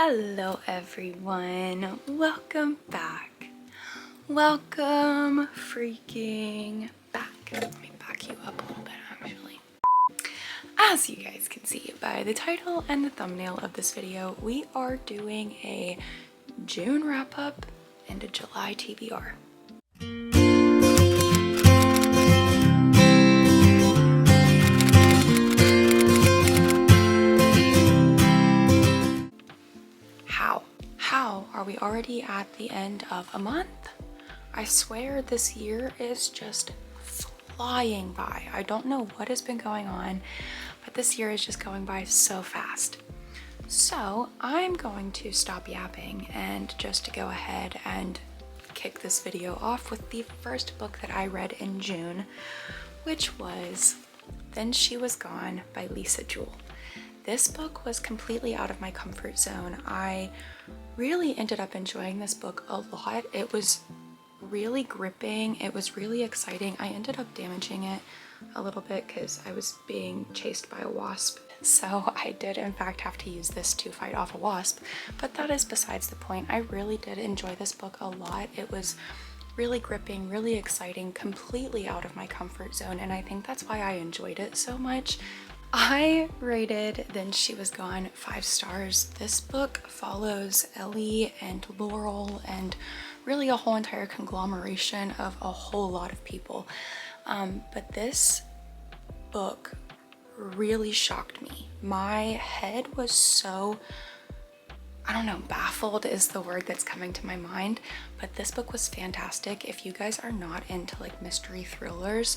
Hello everyone, welcome back. Welcome freaking back. Let me back you up a little bit actually. As you guys can see by the title and the thumbnail of this video, we are doing a June wrap up and a July TBR. How are we already at the end of a month? I swear this year is just flying by. I don't know what has been going on, but this year is just going by so fast. So I'm going to stop yapping and just to go ahead and kick this video off with the first book that I read in June, which was Then She Was Gone by Lisa Jewell. This book was completely out of my comfort zone. I really ended up enjoying this book a lot. It was really gripping. It was really exciting. I ended up damaging it a little bit because I was being chased by a wasp. So I did in fact have to use this to fight off a wasp, but that is besides the point. I really did enjoy this book a lot. It was really gripping, really exciting, completely out of my comfort zone, and I think that's why I enjoyed it so much. I rated Then She Was Gone 5 stars. This book follows Ellie and Laurel and really a whole entire conglomeration of a whole lot of people. But this book really shocked me. My head was so, I don't know, baffled is the word that's coming to my mind, but this book was fantastic. If you guys are not into like mystery thrillers,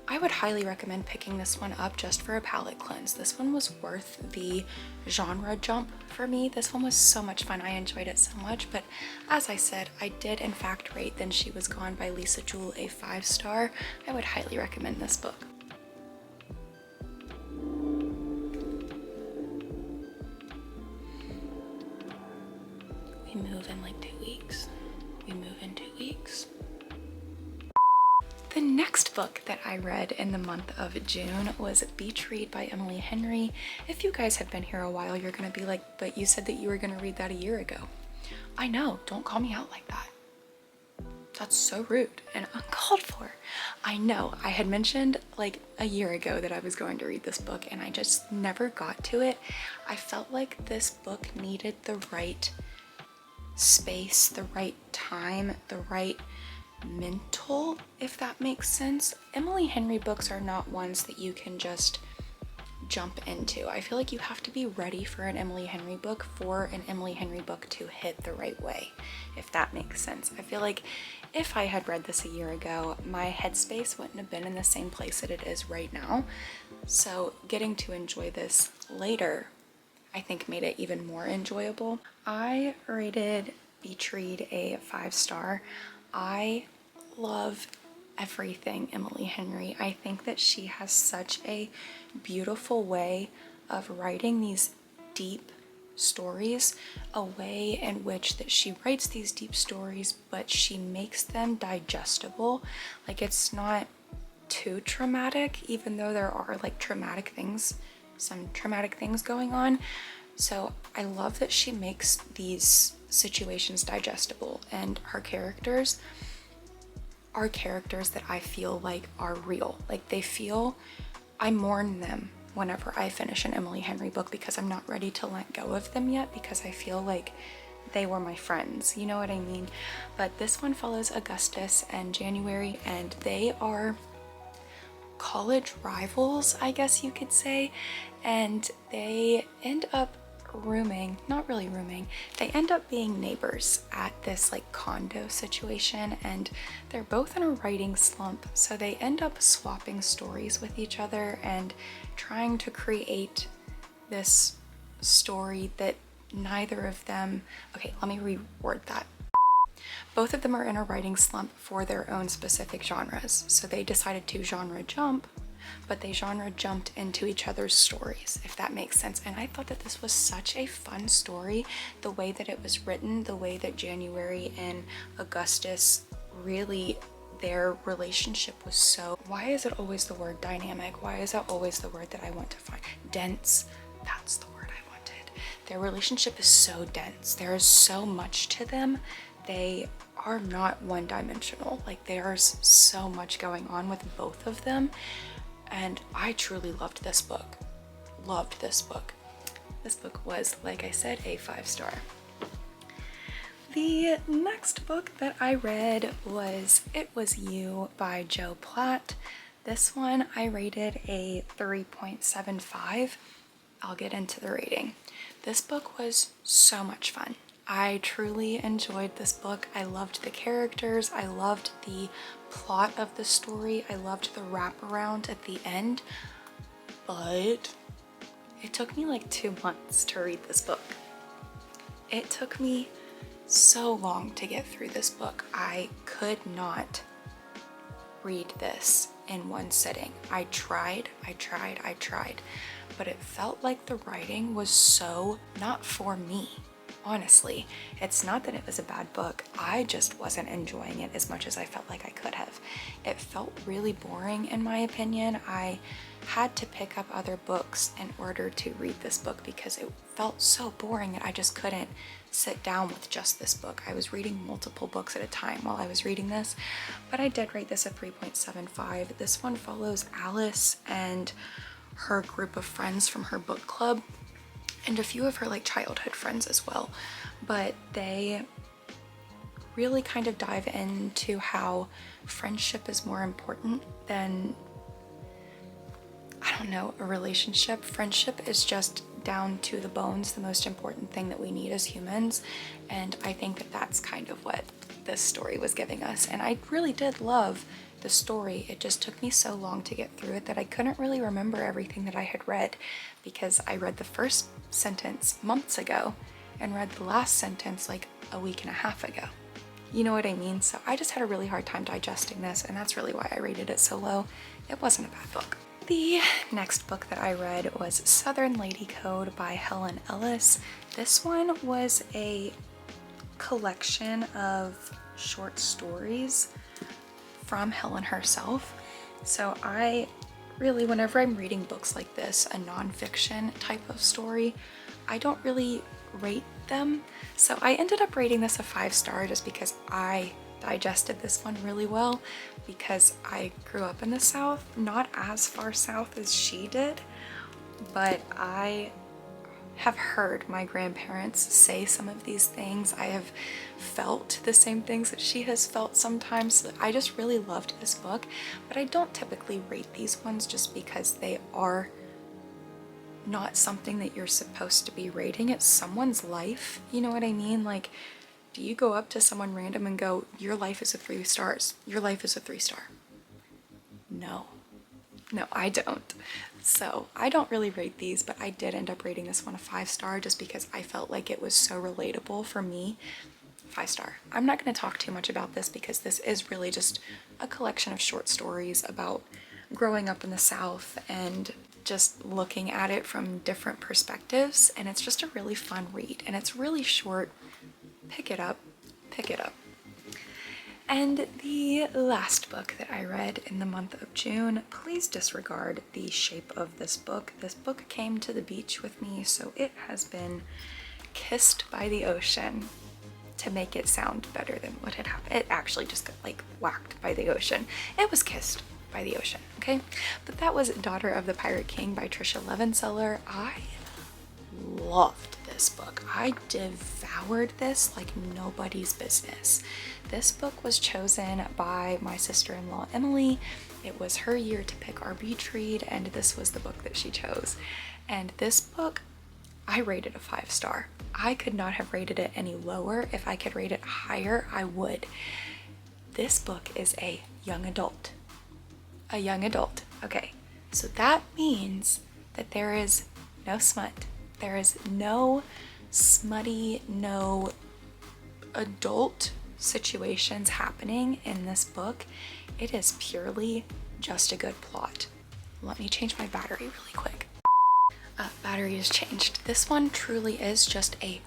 I would highly recommend picking this one up just for a palate cleanse. This one was worth the genre jump for me. This one was so much fun. I enjoyed it so much, but as I said, I did in fact rate Then She Was Gone by Lisa Jewell a 5 star. I would highly recommend this book. We move in like 2 weeks. We move in 2 weeks. The next book that I read in the month of June was Beach Read by Emily Henry. If you guys have been here a while, you're gonna be like, but you said that you were gonna read that a year ago. I know, don't call me out like that. That's so rude and uncalled for. I know, I had mentioned like a year ago that I was going to read this book and I just never got to it. I felt like this book needed the right space, the right time, the right mental, if that makes sense. Emily Henry books are not ones that you can just jump into. I feel like you have to be ready for an Emily Henry book for an Emily Henry book to hit the right way, if that makes sense. I feel like if I had read this a year ago, my headspace wouldn't have been in the same place that it is right now. So getting to enjoy this later, I think made it even more enjoyable. I rated Beach Read a 5 star. I love everything Emily Henry. I think that she has such a beautiful way of writing these deep stories, a way in which that she writes these deep stories, but she makes them digestible. Like it's not too traumatic, even though there are like some traumatic things going on. So I love that she makes these situations digestible, and her characters are characters that I feel like are real. Like I mourn them whenever I finish an Emily Henry book because I'm not ready to let go of them yet, because I feel like they were my friends, you know what I mean? But this one follows Augustus and January, and they are college rivals, I guess you could say, and they end up not really rooming, they end up being neighbors at this like condo situation, and they're both in a writing slump, so they end up swapping stories with each other and trying to create this story that neither of them, okay, let me reword that. Both of them are in a writing slump for their own specific genres, so they decided to genre jump, but they genre jumped into each other's stories, if that makes sense. And I thought that this was such a fun story, the way that it was written, the way that January and Augustus really, their relationship was so, why is it always the word dynamic? Why is that always the word that I want to find? Dense, that's the word I wanted. Their relationship is so dense. There is so much to them. They are not one-dimensional. Like, there's so much going on with both of them. And I truly loved this book. Loved this book. This book was, like I said, a 5-star. The next book that I read was It Was You by Joe Platt. This one I rated a 3.75. I'll get into the rating. This book was so much fun. I truly enjoyed this book. I loved the characters. I loved the plot of the story. I loved the wraparound at the end. But it took me like 2 months to read this book. It took me so long to get through this book. I could not read this in one sitting. I tried, but it felt like the writing was so not for me. Honestly, it's not that it was a bad book. I just wasn't enjoying it as much as I felt like I could have. It felt really boring in my opinion. I had to pick up other books in order to read this book because it felt so boring and I just couldn't sit down with just this book. I was reading multiple books at a time while I was reading this, but I did rate this a 3.75. This one follows Alice and her group of friends from her book club and a few of her like childhood friends as well, but they really kind of dive into how friendship is more important than, I don't know, a relationship. Friendship is just down to the bones the most important thing that we need as humans, and I think that that's kind of what this story was giving us. And I really did love the story. It just took me so long to get through it that I couldn't really remember everything that I had read, because I read the first sentence months ago and read the last sentence like a week and a half ago. You know what I mean? So I just had a really hard time digesting this, and that's really why I rated it so low. It wasn't a bad book. The next book that I read was Southern Lady Code by Helen Ellis. This one was a collection of short stories from Helen herself. So I really, whenever I'm reading books like this, a nonfiction type of story, I don't really rate them. So I ended up rating this a 5-star just because I digested this one really well, because I grew up in the South, not as far south as she did, but I have heard my grandparents say some of these things. I have felt the same things that she has felt sometimes. I just really loved this book, but I don't typically rate these ones just because they are not something that you're supposed to be rating. It's someone's life, you know what I mean? Like, do you go up to someone random and go, your life is a 3 stars, your life is a 3-star? No, I don't. So I don't really rate these, but I did end up rating this one a 5-star just because I felt like it was so relatable for me. 5-star. I'm not going to talk too much about this because this is really just a collection of short stories about growing up in the South and just looking at it from different perspectives, and it's just a really fun read, and it's really short. Pick it up. And the last book that I read in the month of June, please disregard the shape of this book. This book came to the beach with me, so it has been kissed by the ocean to make it sound better than what had happened. It actually just got like whacked by the ocean. It was kissed by the ocean, okay? But that was Daughter of the Pirate King by Trisha Levenseller. I loved this book. I devoured this like nobody's business. This book was chosen by my sister-in-law Emily. It was her year to pick our beach read, and this was the book that she chose. And this book, I rated a 5-star. I could not have rated it any lower. If I could rate it higher, I would. This book is a young adult. A young adult. Okay, so that means that there is no smut. There is no smutty, no adult situations happening in this book. It is purely just a good plot. Let me change my battery really quick. Battery is changed. This one truly is just a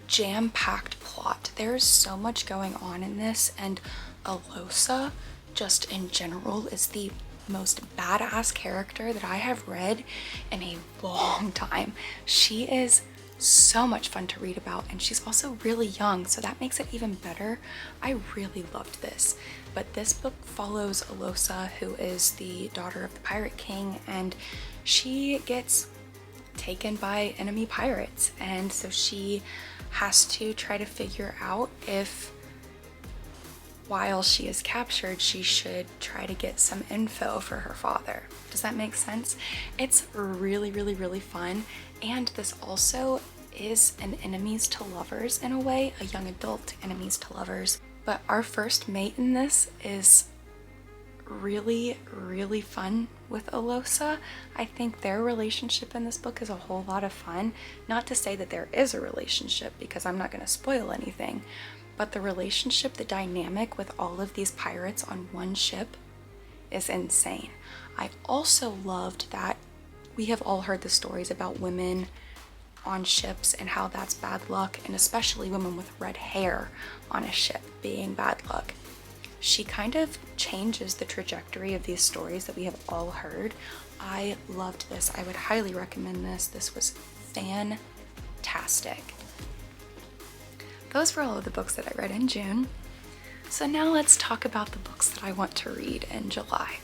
jam-packed plot. There's so much going on in this, and Alosa, just in general, is the most badass character that I have read in a long time. She is so much fun to read about, and she's also really young, so that makes it even better. I really loved this. But this book follows Alosa, who is the daughter of the Pirate King, and she gets taken by enemy pirates, and so she has to try to figure out if, while she is captured, she should try to get some info for her father. Does that make sense? It's really, really, really fun. And this also is an enemies to lovers in a way, a young adult enemies to lovers. But our first mate in this is really, really fun with Alosa. I think their relationship in this book is a whole lot of fun. Not to say that there is a relationship, because I'm not going to spoil anything, but the relationship, the dynamic with all of these pirates on one ship is insane. I also loved that we have all heard the stories about women on ships and how that's bad luck, and especially women with red hair on a ship being bad luck. She kind of changes the trajectory of these stories that we have all heard. I loved this. I would highly recommend this. This was fantastic. Those were all of the books that I read in June. So now let's talk about the books that I want to read in July.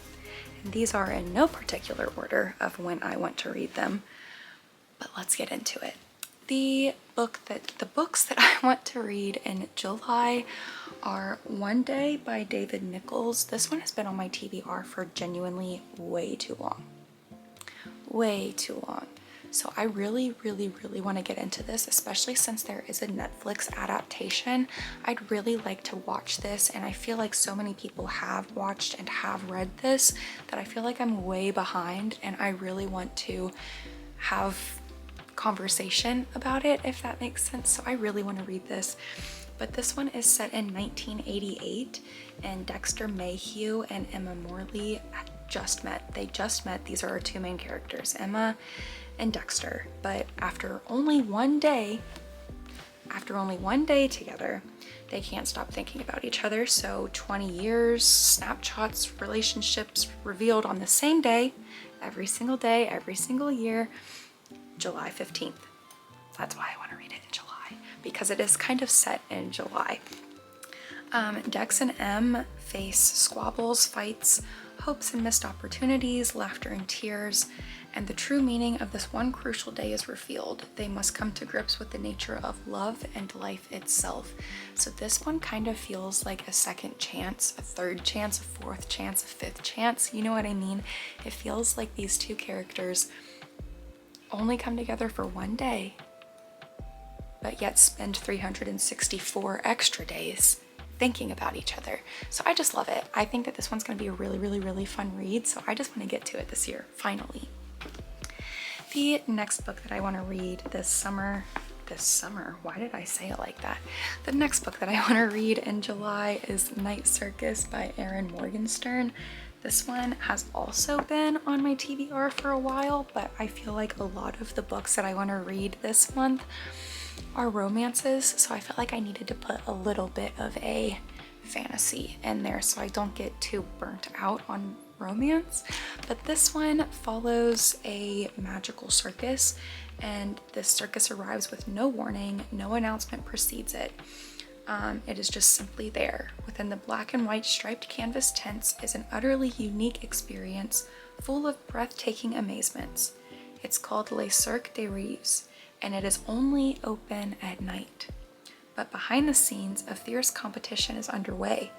And these are in no particular order of when I want to read them, but let's get into it. The books that I want to read in July are One Day by David Nichols. This one has been on my TBR for genuinely way too long. Way too long. So I really, really, really want to get into this, especially since there is a Netflix adaptation. I'd really like to watch this, and I feel like so many people have watched and have read this that I feel like I'm way behind, and I really want to have conversation about it, if that makes sense. So I really want to read this. But this one is set in 1988, and Dexter Mayhew and Emma Morley just met. They just met. These are our two main characters, Emma and Dexter. But after only one day together, they can't stop thinking about each other. So 20 years, snapshots, relationships revealed on the same day, every single day, every single year, July 15th. That's why I want to read it in July, because it is kind of set in July. Dex and Em face squabbles, fights, hopes and missed opportunities, laughter and tears, and the true meaning of this one crucial day is revealed. They must come to grips with the nature of love and life itself. So this one kind of feels like a second chance, a third chance, a fourth chance, a fifth chance. You know what I mean? It feels like these two characters only come together for one day, but yet spend 364 extra days thinking about each other. So I just love it. I think that this one's going to be a really, really, really fun read. So I just want to get to it this year, finally. The next book that I want to read this summer, why did I say it like that? The next book that I want to read in July is Night Circus by Erin Morgenstern. This one has also been on my TBR for a while, but I feel like a lot of the books that I want to read this month are romances, so I felt like I needed to put a little bit of a fantasy in there so I don't get too burnt out on romance. But this one follows a magical circus, and this circus arrives with no warning, no announcement precedes it. It is just simply there. Within the black and white striped canvas tents is an utterly unique experience full of breathtaking amazements. It's called Le Cirque des Rêves, and it is only open at night. But behind the scenes, a fierce competition is underway.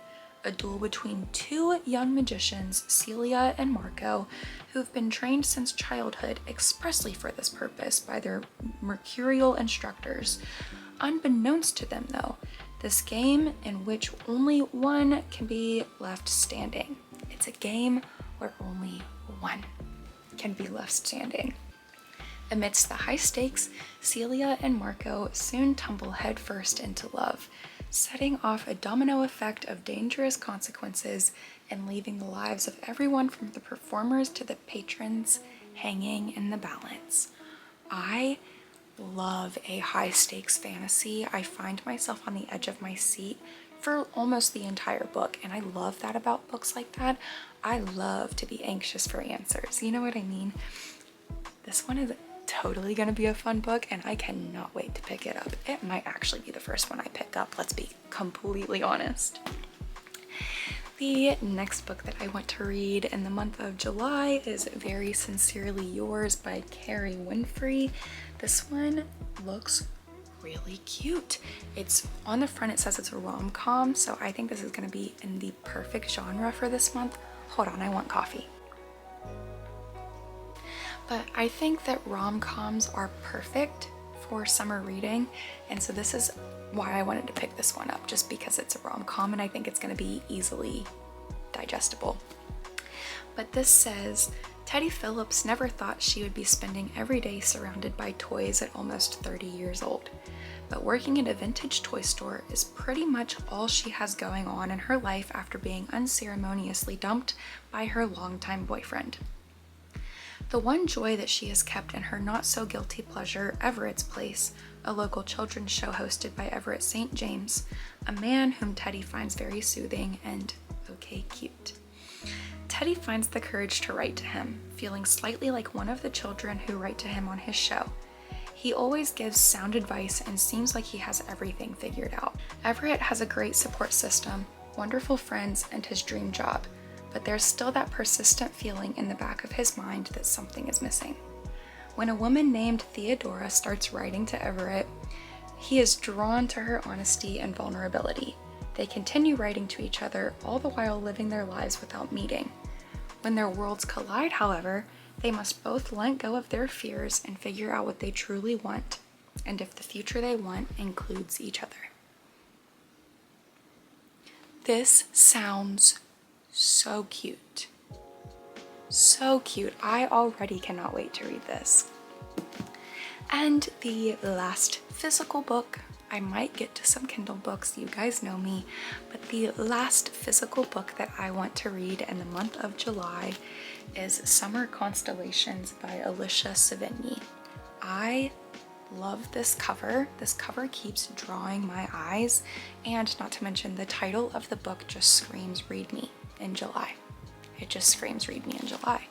A duel between two young magicians, Celia and Marco, who've been trained since childhood expressly for this purpose by their mercurial instructors. Unbeknownst to them, though, this game in which only one can be left standing. It's a game where only one can be left standing. Amidst the high stakes, Celia and Marco soon tumble headfirst into love, setting off a domino effect of dangerous consequences and leaving the lives of everyone from the performers to the patrons hanging in the balance. I love a high stakes fantasy. I find myself on the edge of my seat for almost the entire book, and I love that about books like that. I love to be anxious for answers. You know what I mean? This one is totally gonna be a fun book, and I cannot wait to pick it up. It might actually be the first one I pick up, let's be completely honest. The next book that I want to read in the month of July is Very Sincerely Yours by Carrie Winfrey. This one looks really cute. It's on the front, it says it's a rom-com, so I think this is going to be in the perfect genre for this month. Hold on, I want coffee. But I think that rom-coms are perfect for summer reading, and so this is why I wanted to pick this one up, just because it's a rom-com and I think it's going to be easily digestible. But this says, Teddy Phillips never thought she would be spending every day surrounded by toys at almost 30 years old. But working at a vintage toy store is pretty much all she has going on in her life after being unceremoniously dumped by her longtime boyfriend. The one joy that she has kept in her not-so-guilty pleasure, Everett's Place, a local children's show hosted by Everett St. James, a man whom Teddy finds very soothing and okay cute. Teddy finds the courage to write to him, feeling slightly like one of the children who write to him on his show. He always gives sound advice and seems like he has everything figured out. Everett has a great support system, wonderful friends, and his dream job, but there's still that persistent feeling in the back of his mind that something is missing. When a woman named Theodora starts writing to Everett, he is drawn to her honesty and vulnerability. They continue writing to each other, all the while living their lives without meeting. When their worlds collide, however, they must both let go of their fears and figure out what they truly want, and if the future they want includes each other. This sounds so cute. So cute. I already cannot wait to read this. And the last physical book, I might get to some Kindle books, you guys know me, but the last physical book that I want to read in the month of July is Summer Constellations by Alicia Savigny. I love this cover. This cover keeps drawing my eyes, and not to mention the title of the book just screams read me in July. It just screams read me in July.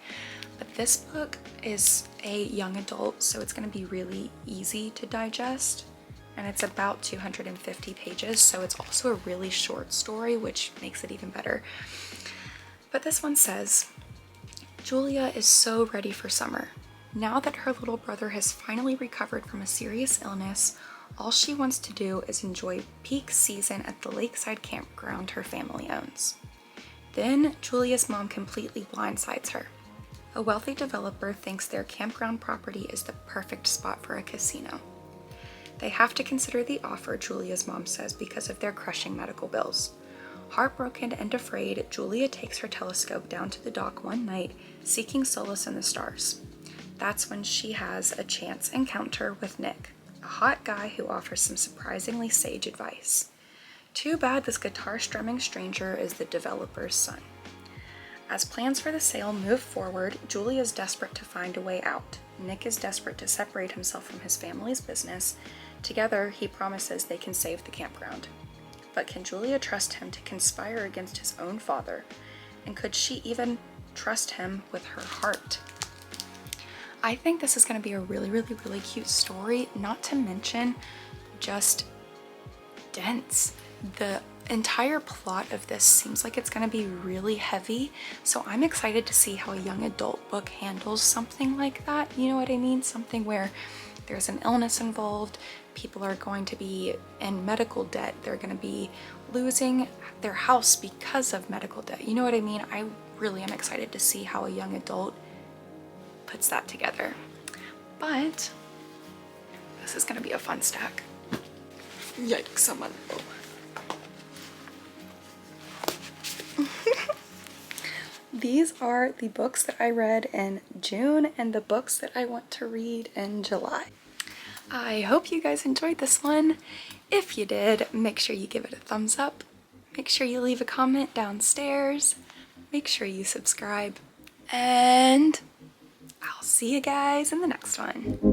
But this book is a young adult, so it's going to be really easy to digest, and it's about 250 pages, so it's also a really short story, which makes it even better. But this one says, Julia is so ready for summer. Now that her little brother has finally recovered from a serious illness, all she wants to do is enjoy peak season at the lakeside campground her family owns. Then Julia's mom completely blindsides her. A wealthy developer thinks their campground property is the perfect spot for a casino. They have to consider the offer, Julia's mom says, because of their crushing medical bills. Heartbroken and afraid, Julia takes her telescope down to the dock one night, seeking solace in the stars. That's when she has a chance encounter with Nick, a hot guy who offers some surprisingly sage advice. Too bad this guitar-strumming stranger is the developer's son. As plans for the sale move forward, Julia is desperate to find a way out. Nick is desperate to separate himself from his family's business. Together, he promises they can save the campground. But can Julia trust him to conspire against his own father? And could she even trust him with her heart? I think this is going to be a really, really, really cute story, not to mention just dense. The entire plot of this seems like it's going to be really heavy, so I'm excited to see how a young adult book handles something like that. You know what I mean? Something where there's an illness involved, people are going to be in medical debt, they're going to be losing their house because of medical debt. You know what I mean? I really am excited to see how a young adult puts that together. But this is going to be a fun stack. Yikes, someone. Oh. These are the books that I read in June and the books that I want to read in July. I hope you guys enjoyed this one. If you did, make sure you give it a thumbs up. Make sure you leave a comment downstairs. Make sure you subscribe. And I'll see you guys in the next one.